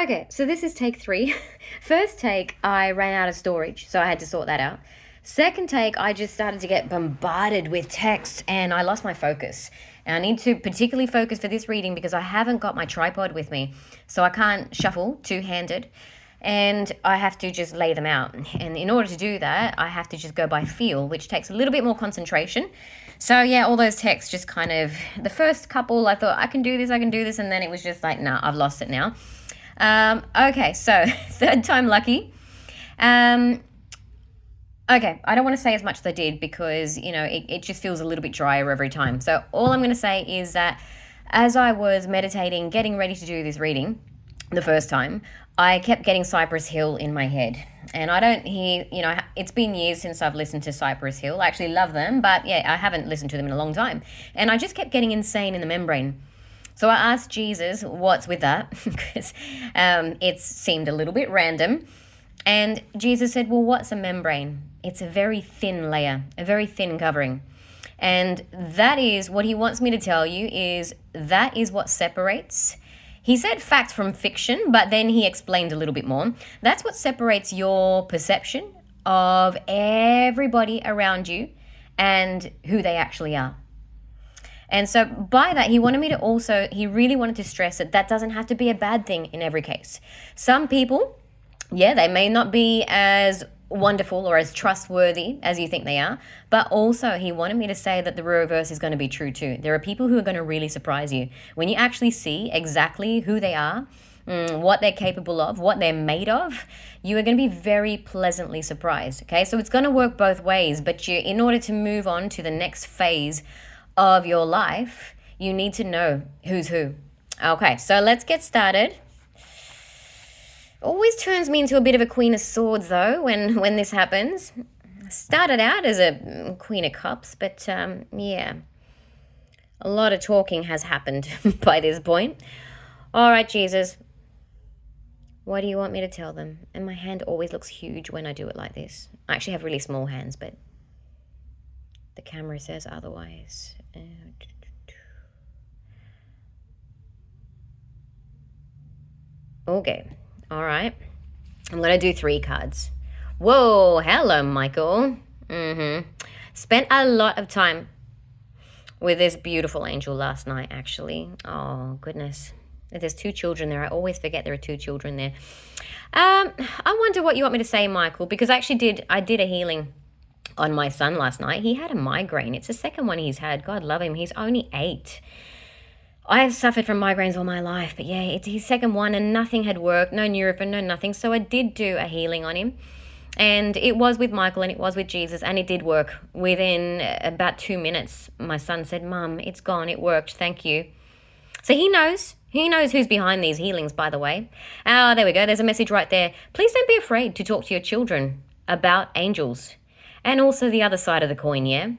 Okay, so this is take 3. First take, I ran out of storage, so I had to sort that out. Second take, I just started to get bombarded with text and I lost my focus. And I need to particularly focus for this reading because I haven't got my tripod with me. So I can't shuffle two-handed and I have to just lay them out. And in order to do that, I have to just go by feel, which takes a little bit more concentration. So yeah, all those texts just kind of, the first couple, I thought I can do this, and then it was just like, nah, I've lost it now. Okay, so third time lucky. Okay, I don't want to say as much as I did because, it just feels a little bit drier every time. So all I'm going to say is that as I was meditating, getting ready to do this reading the first time, I kept getting Cypress Hill in my head. And I don't hear, it's been years since I've listened to Cypress Hill. I actually love them, but yeah, I haven't listened to them in a long time. And I just kept getting insane in the membrane. So I asked Jesus, what's with that? Because it seemed a little bit random. And Jesus said, well, what's a membrane? It's a very thin layer, a very thin covering. And that is what he wants me to tell you is that is what separates. He said fact from fiction, but then he explained a little bit more. That's what separates your perception of everybody around you and who they actually are. And so by that, he really wanted to stress that doesn't have to be a bad thing in every case. Some people, they may not be as wonderful or as trustworthy as you think they are, but also he wanted me to say that the reverse is going to be true too. There are people who are going to really surprise you. When you actually see exactly who they are, what they're capable of, what they're made of, you are going to be very pleasantly surprised, okay? So it's going to work both ways, but in order to move on to the next phase of your life, you need to know who's who. Okay, so let's get started. Always turns me into a bit of a Queen of Swords, though, when this happens. Started out as a Queen of Cups, but yeah, a lot of talking has happened by this point. All right, Jesus, what do you want me to tell them? And my hand always looks huge when I do it like this. I actually have really small hands, but the camera says otherwise. Okay. All right. I'm going to do 3 cards. Whoa. Hello, Michael. Spent a lot of time with this beautiful angel last night, actually. Oh, goodness. There's 2 children there. I always forget there are 2 children there. I wonder what you want me to say, Michael, because I did a healing on my son last night. He had a migraine. It's the second one he's had. God love him. He's only 8. I've suffered from migraines all my life, but yeah, it's his second one and nothing had worked, no Nurofen, no nothing. So I did do a healing on him and it was with Michael and it was with Jesus and it did work. Within about 2 minutes, my son said, Mum, it's gone, it worked, thank you. So he knows who's behind these healings, by the way. Oh, there we go, there's a message right there. Please don't be afraid to talk to your children about angels and also the other side of the coin, yeah?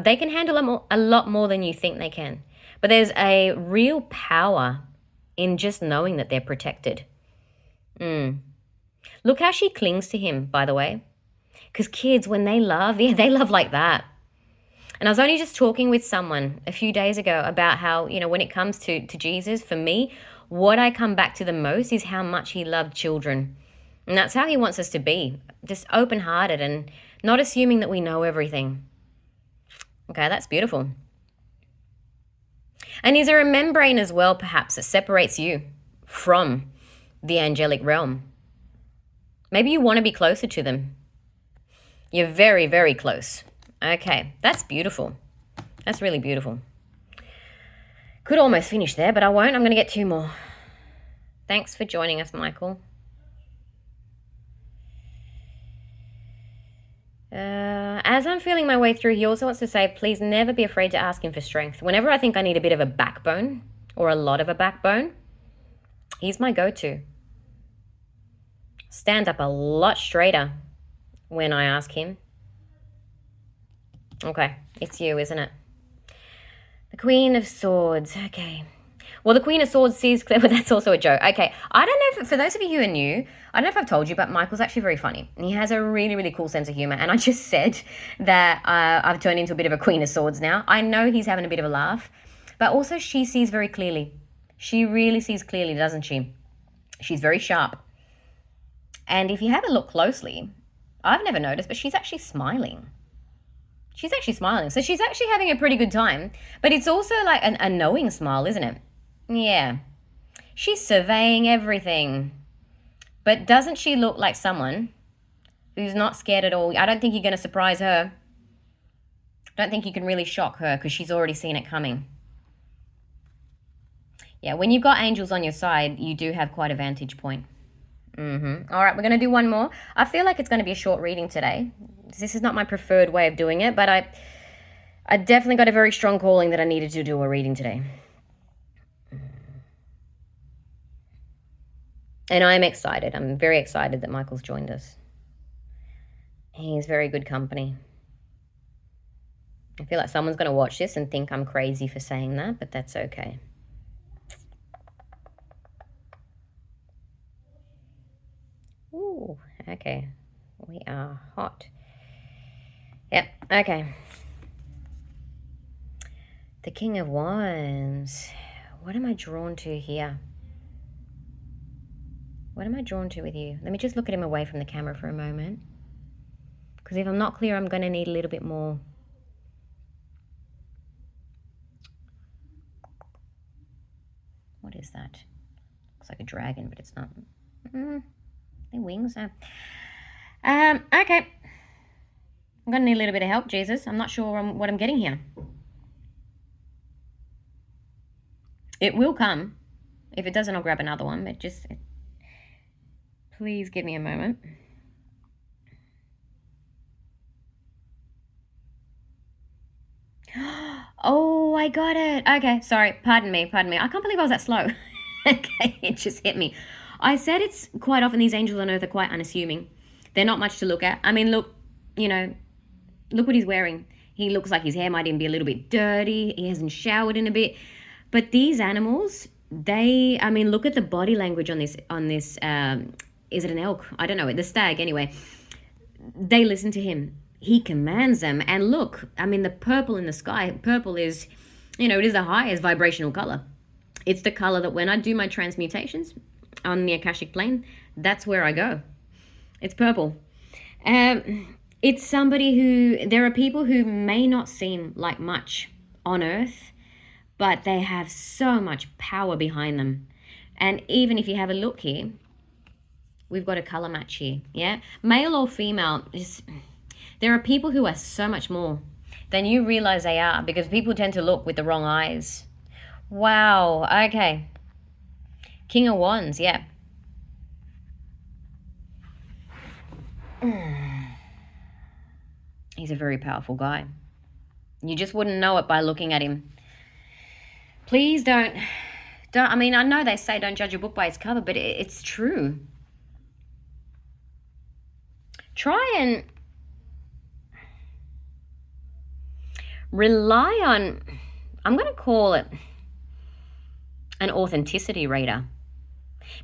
They can handle a lot more than you think they can. But there's a real power in just knowing that they're protected. Look how she clings to him, by the way. Because kids, when they love, they love like that. And I was only just talking with someone a few days ago about how, when it comes to Jesus, for me, what I come back to the most is how much he loved children. And that's how he wants us to be. Just open-hearted and not assuming that we know everything. Okay, that's beautiful. And is there a membrane as well, perhaps, that separates you from the angelic realm? Maybe you want to be closer to them. You're very, very close. Okay, that's beautiful. That's really beautiful. Could almost finish there, but I won't. I'm going to get 2 more. Thanks for joining us, Michael. As I'm feeling my way through, he also wants to say, please never be afraid to ask him for strength. Whenever I think I need a bit of a backbone or a lot of a backbone, he's my go-to. Stand up a lot straighter when I ask him. Okay, it's you, isn't it? The Queen of Swords. Okay. Well, the Queen of Swords sees clear, but that's also a joke. Okay, I don't know, for those of you who are new, I don't know if I've told you, but Michael's actually very funny. He has a really, really cool sense of humor. And I just said that I've turned into a bit of a Queen of Swords now. I know he's having a bit of a laugh, but also she sees very clearly. She really sees clearly, doesn't she? She's very sharp. And if you have a look closely, I've never noticed, but she's actually smiling. She's actually smiling. So she's actually having a pretty good time. But it's also like a knowing smile, isn't it? Yeah. She's surveying everything. But doesn't she look like someone who's not scared at all? I don't think you're going to surprise her. I don't think you can really shock her because she's already seen it coming. Yeah, when you've got angels on your side, you do have quite a vantage point. All right, we're going to do one more. I feel like it's going to be a short reading today. This is not my preferred way of doing it, but I definitely got a very strong calling that I needed to do a reading today. And I'm excited. I'm very excited that Michael's joined us. He's very good company. I feel like someone's going to watch this and think I'm crazy for saying that, but that's okay. Ooh, okay. We are hot. Yep, okay. The King of Wands. What am I drawn to here? What am I drawn to with you? Let me just look at him away from the camera for a moment. Because if I'm not clear, I'm going to need a little bit more. What is that? Looks like a dragon, but it's not. They're wings. Okay. I'm going to need a little bit of help, Jesus. I'm not sure what I'm getting here. It will come. If it doesn't, I'll grab another one. But please give me a moment. Oh, I got it. Okay, sorry. Pardon me. I can't believe I was that slow. Okay, it just hit me. I said it's quite often these angels on earth are quite unassuming. They're not much to look at. I mean, look what he's wearing. He looks like his hair might even be a little bit dirty. He hasn't showered in a bit. But these animals, look at the body language on this, is it an elk? I don't know, the stag anyway. They listen to him. He commands them. And look, the purple in the sky, purple is, it is the highest vibrational color. It's the color that when I do my transmutations on the Akashic plane, that's where I go. It's purple. It's somebody there are people who may not seem like much on earth, but they have so much power behind them. And even if you have a look here, we've got a color match here, yeah? Male or female, there are people who are so much more than you realize they are because people tend to look with the wrong eyes. Wow, okay. King of Wands, yeah. He's a very powerful guy. You just wouldn't know it by looking at him. Please don't, I know they say don't judge a book by its cover, but it's true. Try and rely on, I'm going to call it an authenticity radar.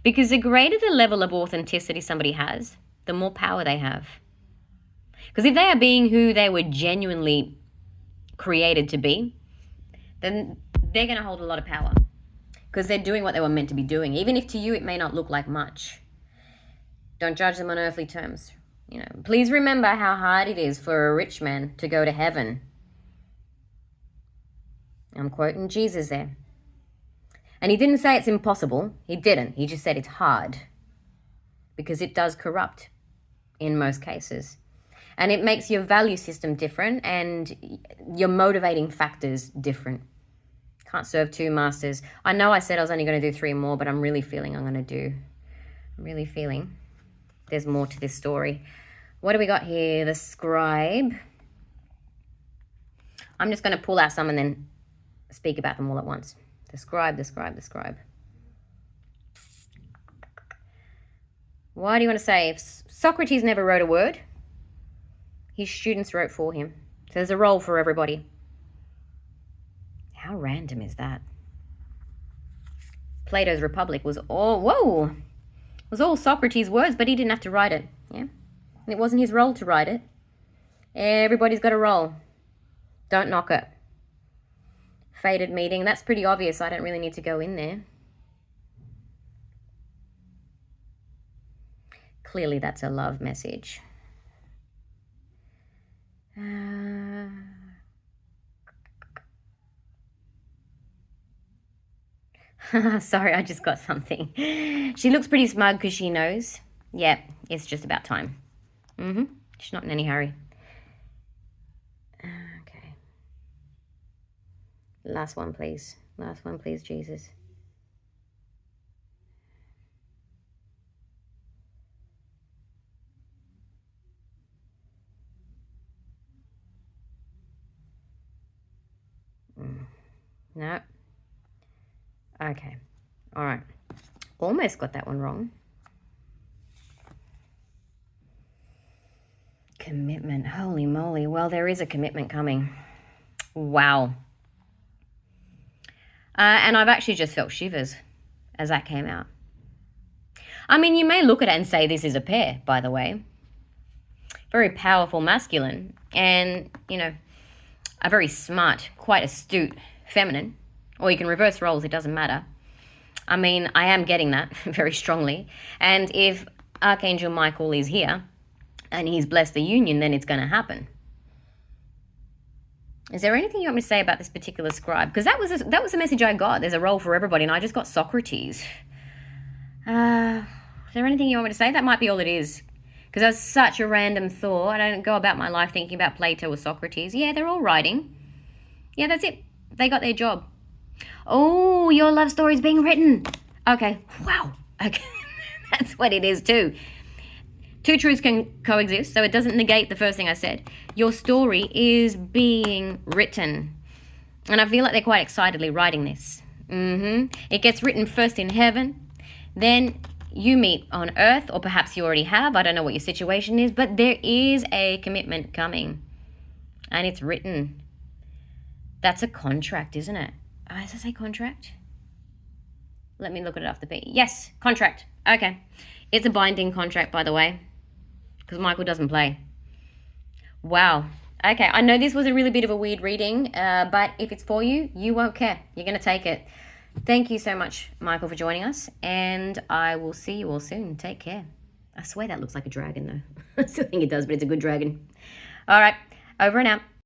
Because the greater the level of authenticity somebody has, the more power they have. Because if they are being who they were genuinely created to be, then they're going to hold a lot of power. Because they're doing what they were meant to be doing. Even if to you it may not look like much. Don't judge them on earthly terms. Please remember how hard it is for a rich man to go to heaven. I'm quoting Jesus there. And he didn't say it's impossible. He didn't. He just said it's hard. Because it does corrupt in most cases. And it makes your value system different and your motivating factors different. Can't serve two masters. I know I said I was only going to do 3 more, but I'm really feeling there's more to this story. What do we got here? The scribe. I'm just going to pull out some and then speak about them all at once. The scribe. Why do you want to say? If Socrates never wrote a word, his students wrote for him. So there's a role for everybody. How random is that? Plato's Republic was all Socrates' words, but he didn't have to write it. Yeah, and it wasn't his role to write it. Everybody's got a role. Don't knock it. Fated meeting. That's pretty obvious. I don't really need to go in there. Clearly that's a love message. Sorry, I just got something. She looks pretty smug because she knows. Yeah, it's just about time. She's not in any hurry. Okay. Last one, please. Last one, please, Jesus. No. Okay. All right. Almost got that one wrong. Commitment. Holy moly. Well, there is a commitment coming. Wow. And I've actually just felt shivers as that came out. I mean, you may look at it and say this is a pair, by the way. Very powerful masculine and, a very smart, quite astute feminine. Or you can reverse roles, it doesn't matter. I mean, I am getting that very strongly. And if Archangel Michael is here and he's blessed the union, then it's going to happen. Is there anything you want me to say about this particular scribe? Because that was the message I got. There's a role for everybody, and I just got Socrates. Is there anything you want me to say? That might be all it is. Because that's such a random thought. I don't go about my life thinking about Plato or Socrates. Yeah, they're all writing. Yeah, that's it. They got their job. Oh, your love story's being written. Okay. Wow. Okay. That's what it is too. Two truths can coexist, so it doesn't negate the first thing I said. Your story is being written. And I feel like they're quite excitedly writing this. It gets written first in heaven, then you meet on earth, or perhaps you already have. I don't know what your situation is, but there is a commitment coming. And it's written. That's a contract, isn't it? Does it say contract? Let me look at it off the beat. Yes, contract. Okay. It's a binding contract, by the way, because Michael doesn't play. Wow. Okay, I know this was a really bit of a weird reading, but if it's for you, you won't care. You're going to take it. Thank you so much, Michael, for joining us, and I will see you all soon. Take care. I swear that looks like a dragon, though. I still think it does, but it's a good dragon. All right, over and out.